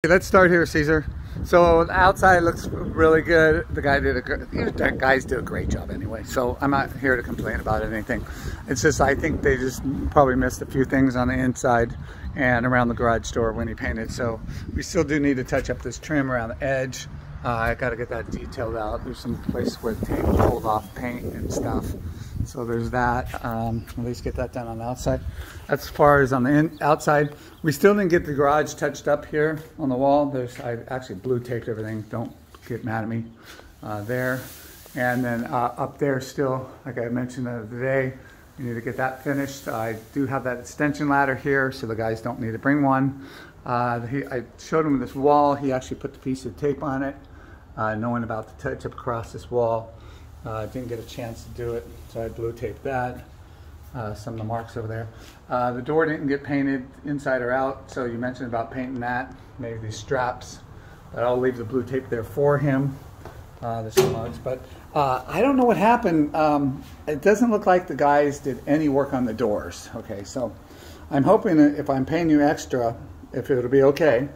Let's start here, Caesar. So the outside looks really good. The guys do a great job anyway. So I'm not here to complain about anything. It's just I think they just probably missed a few things on the inside and around the garage door when he painted. So we still do need to touch up this trim around the edge. I got to get that detailed out. There's some place where the tape pulled off paint and stuff. So there's that. At least get that done on the outside. As far as on the outside, we still didn't get the garage touched up here on the wall. I actually blue taped everything. Don't get mad at me there. And then up there still, like I mentioned the other day, we need to get that finished. I do have that extension ladder here, so the guys don't need to bring one. I showed him this wall. He actually put the piece of tape on it, knowing about the touch up across this wall. Didn't get a chance to do it, so I blue taped that. Some of the marks over there. The door didn't get painted inside or out, so you mentioned about painting that, maybe these straps, but I'll leave the blue tape there for him. There's some mugs, but I don't know what happened. It doesn't look like the guys did any work on the doors. Okay, so I'm hoping that if I'm paying you extra, if it'll be okay,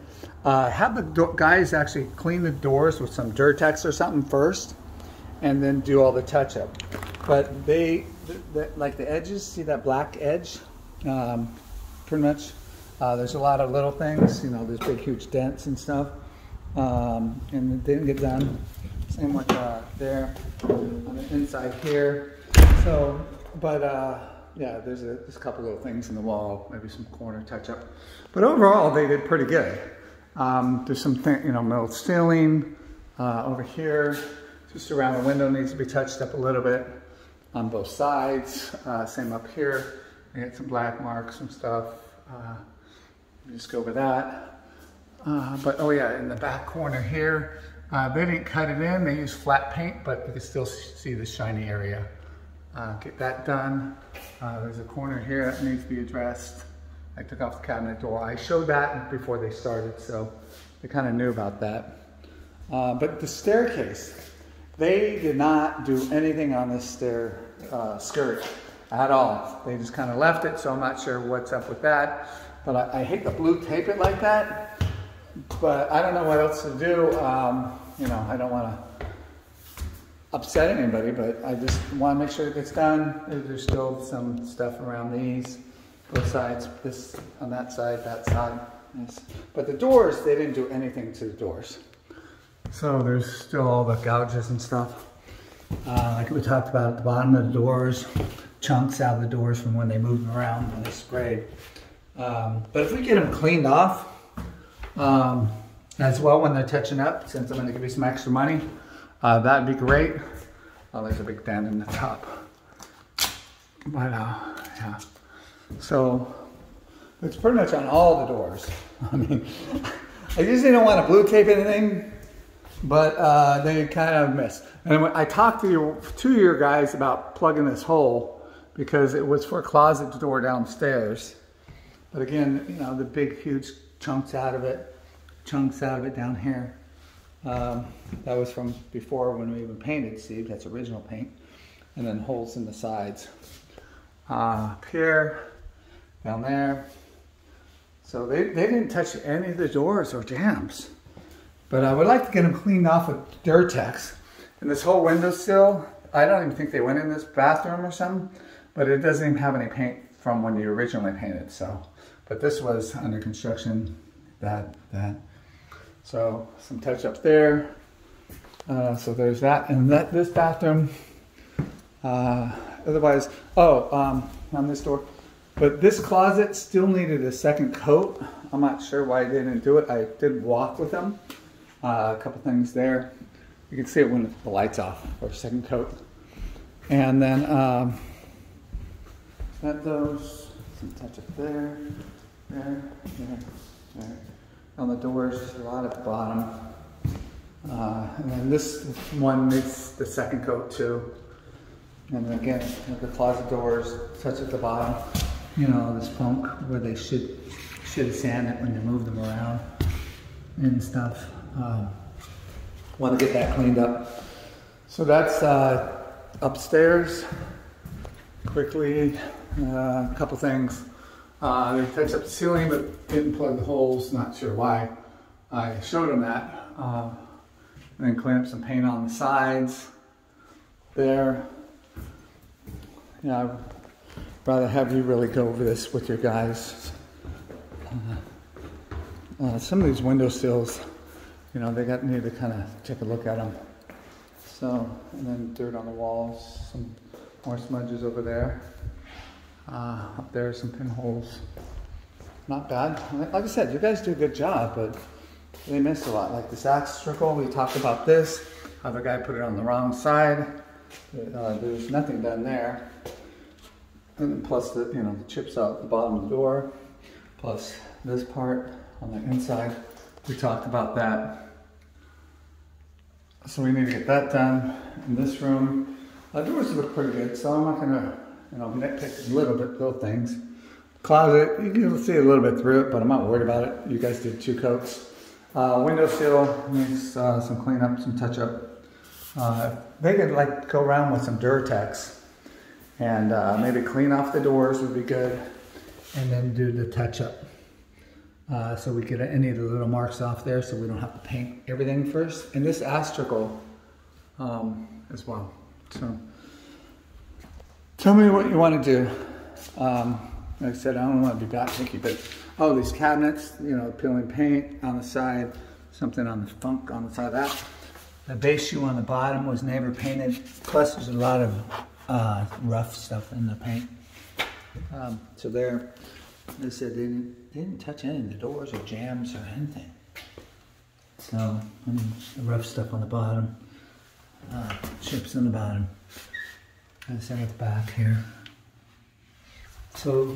have the guys actually clean the doors with some Durtex or something first, and then do all the touch-up. But like the edges, see that black edge? Pretty much, there's a lot of little things, you know, there's big huge dents and stuff, and it didn't get done. Same with there, on the inside here. So, but yeah, there's a couple little things in the wall, maybe some corner touch-up. But overall, they did pretty good. There's some, metal ceiling over here. Just around the window needs to be touched up a little bit on both sides. Same up here. I got some black marks and stuff. Just go over that. But oh yeah, in the back corner here, they didn't cut it in. They used flat paint, but you can still see the shiny area. Get that done. There's a corner here that needs to be addressed. I took off the cabinet door. I showed that before they started, so they kind of knew about that. But the staircase, they did not do anything on this skirt at all. They just kind of left it, so I'm not sure what's up with that. But I hate to blue tape it like that, but I don't know what else to do. I don't want to upset anybody, but I just want to make sure it gets done. There's still some stuff around these, both sides, this on that side, that side. Yes. But the doors, they didn't do anything to the doors. So there's still all the gouges and stuff. Like we talked about at the bottom of the doors, chunks out of the doors from when they moved them around when they sprayed. But if we get them cleaned off, as well when they're touching up, since I'm going to give you some extra money, that'd be great. Oh, there's a big dent in the top. But yeah. So it's pretty much on all the doors. I mean, I usually don't want to blue tape anything, but they kind of missed. And I talked to two of your guys about plugging this hole because it was for a closet door downstairs. But again, the big, huge chunks out of it down here. That was from before when we even painted, see, that's original paint. And then holes in the sides. Up here, down there. So they didn't touch any of the doors or jambs. But I would like to get them cleaned off with Durtex. And this whole windowsill, I don't even think they went in this bathroom or something, but it doesn't even have any paint from when you originally painted, so. But this was under construction, that. So some touch up there. So there's that, and this bathroom. Otherwise, on this door. But this closet still needed a second coat. I'm not sure why they didn't do it. I did walk with them. A couple things there. You can see it when the light's off for a second coat. And then those, some touch up there. On the doors, there's a lot at the bottom. And then this one needs the second coat too. And then again, the closet doors, touch at the bottom. This funk where they should have sanded it when they moved them around and stuff. Want to get that cleaned up. So that's upstairs. Quickly, a couple things. They touched up the ceiling, but didn't plug the holes. Not sure why. I showed them that. And then clean up some paint on the sides there. Yeah, I'd rather have you really go over this with your guys. Some of these window sills, you know, they need to kind of take a look at them. So, and then dirt on the walls, some more smudges over there. Up there, some pinholes. Not bad. Like I said, you guys do a good job, but they missed a lot. Like this axial, we talked about this. How the guy put it on the wrong side. There's nothing done there. And plus the, you know, the chips out the bottom of the door. Plus this part on the inside. We talked about that. So we need to get that done. In this room, the doors look pretty good, so I'm not gonna, you know, nitpick a little things. Closet, you can see a little bit through it, but I'm not worried about it. You guys did 2 coats. Window sill needs some cleanup, some touch up. They could like go around with some Durtex and maybe clean off the doors would be good, and then do the touch up. So we get any of the little marks off there, so we don't have to paint everything first. And this astragal as well. So tell me what you want to do. Like I said, I don't want to be that picky, but oh, these cabinets, you know, peeling paint on the side, something on the funk on the side of that. The base shoe on the bottom was never painted. Plus, there's a lot of rough stuff in the paint. So there, they said they didn't touch any of the doors or jams or anything. So, I mean, the rough stuff on the bottom, chips on the bottom. And the center at the back here. So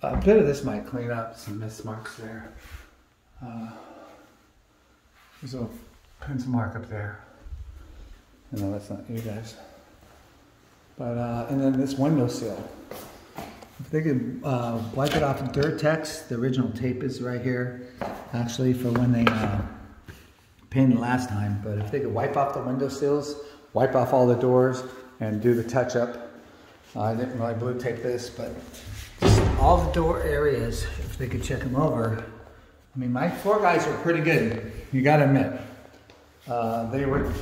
a bit of this might clean up some miss marks there. There's a pencil mark up there. No, that's not you guys. But and then this window sill. If they could wipe it off with Durtex, the original tape is right here. Actually, for when they painted last time. But if they could wipe off the window sills, wipe off all the doors, and do the touch up. I didn't really blue tape this, but just all the door areas, if they could check them over. I mean, my 4 guys were pretty good, you gotta admit.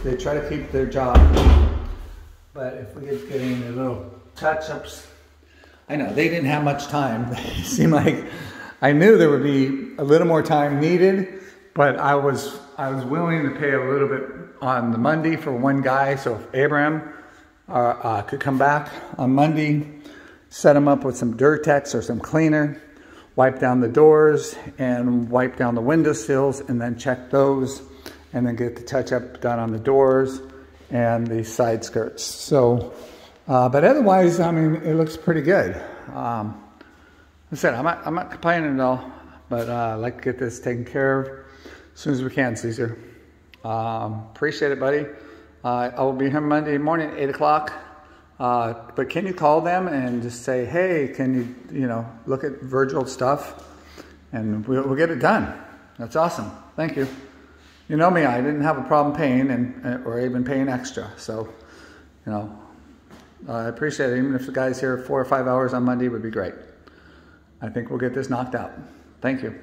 They try to keep their job, but if we could get in the little touch-ups, I know they didn't have much time. It seemed like I knew there would be a little more time needed, but I was willing to pay a little bit on the Monday for one guy. So if Abraham could come back on Monday, set him up with some Durtex or some cleaner, wipe down the doors and wipe down the window sills, and then check those, and then get the touch-up done on the doors and the side skirts. So, but otherwise, I mean, it looks pretty good. Like I said, I'm not complaining at all, but I'd like to get this taken care of as soon as we can, Caesar. Appreciate it, buddy. I will be here Monday morning at 8 o'clock. But can you call them and just say, hey, can you look at Virgil's stuff, and we'll get it done. That's awesome. Thank you. You know me, I didn't have a problem paying or even paying extra. So, I appreciate it. Even if the guy's here 4 or 5 hours on Monday, would be great. I think we'll get this knocked out. Thank you.